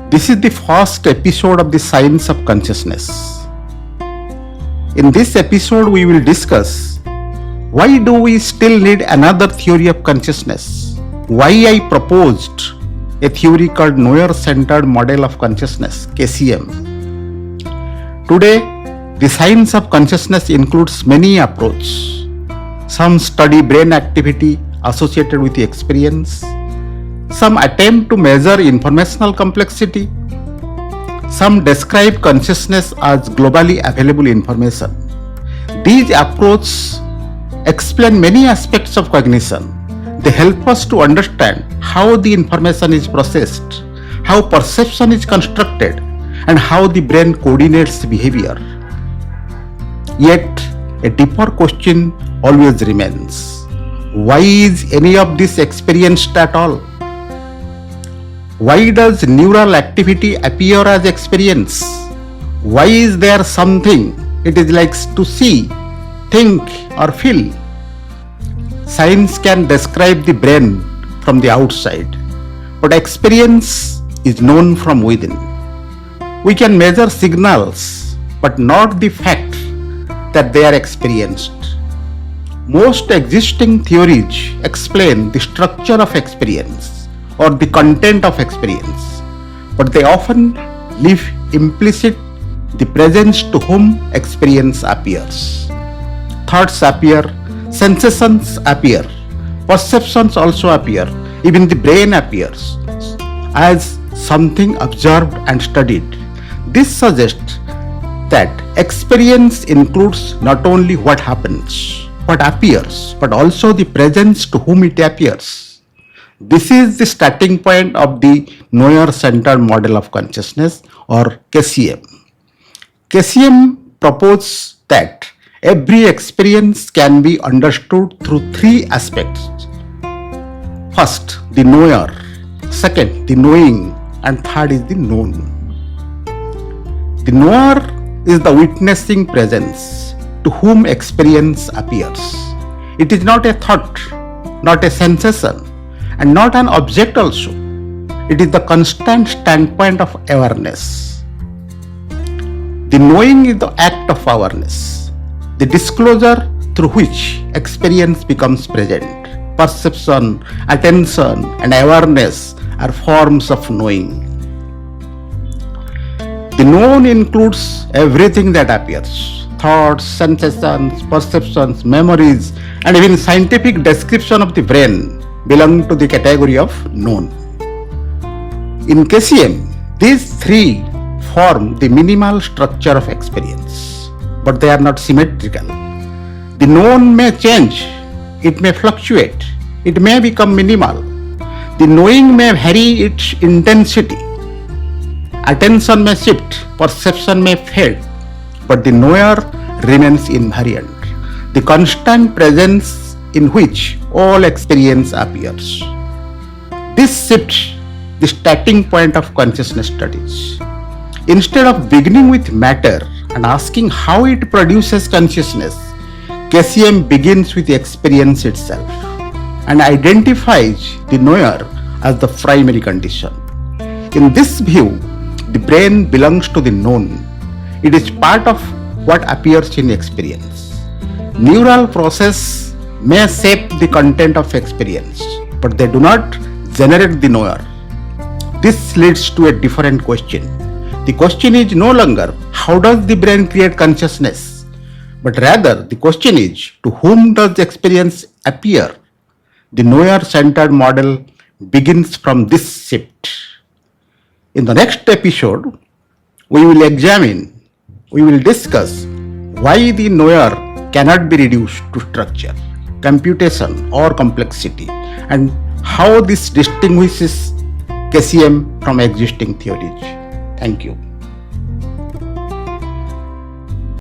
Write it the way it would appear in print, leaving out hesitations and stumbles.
This is the first episode of the Science of Consciousness. In this episode, we will discuss why do we still need another theory of consciousness? Why I proposed a theory called neuro-centered model of consciousness, KCM. Today, the science of consciousness includes many approaches. Some study brain activity associated with the experience. Some attempt to measure informational complexity. Some describe consciousness as globally available information. These approaches explain many aspects of cognition. They help us to understand how the information is processed, how perception is constructed, and how the brain coordinates behavior. Yet, a deeper question always remains. Why is any of this experienced at all? Why does neural activity appear as experience? Why is there something it is like to see, think, or feel? Science can describe the brain from the outside, but experience is known from within. We can measure signals, but not the fact that they are experienced. Most existing theories explain the structure of experience or the content of experience, but they often leave implicit the presence to whom experience appears. Thoughts appear, sensations appear, perceptions also appear, even the brain appears as something observed and studied. This suggests that experience includes not only what happens, what appears, but also the presence to whom it appears. This is the starting point of the neuro-centered model of consciousness, or KCM. KCM proposes that every experience can be understood through three aspects. First, the knower. Second, the knowing. And third is the known. The knower is the witnessing presence to whom experience appears. It is not a thought, not a sensation, and not an object also. It is the constant standpoint of awareness. The knowing is the act of awareness, the disclosure through which experience becomes present. Perception, attention, and awareness are forms of knowing. The known includes everything that appears: thoughts, sensations, perceptions, memories, and even scientific description of the brain belong to the category of known. In KCM, these three form the minimal structure of experience, but they are not symmetrical. The known may change, it may fluctuate, it may become minimal. The knowing may vary its intensity. Attention may shift, perception may fade, but the knower remains invariant, the constant presence in which all experience appears. This shifts the starting point of consciousness studies. Instead of beginning with matter and asking how it produces consciousness, KCM begins with the experience itself and identifies the knower as the primary condition. In this view, the brain belongs to the known. It is part of what appears in experience. Neural process may shape the content of experience, but they do not generate the knower. This leads to a different question. The question is no longer how does the brain create consciousness, but rather the question is to whom does the experience appear. The knower-centered model begins from this shift. In the next episode, we will discuss why the knower cannot be reduced to structure, computation, or complexity, and how this distinguishes KCM from existing theories. Thank you.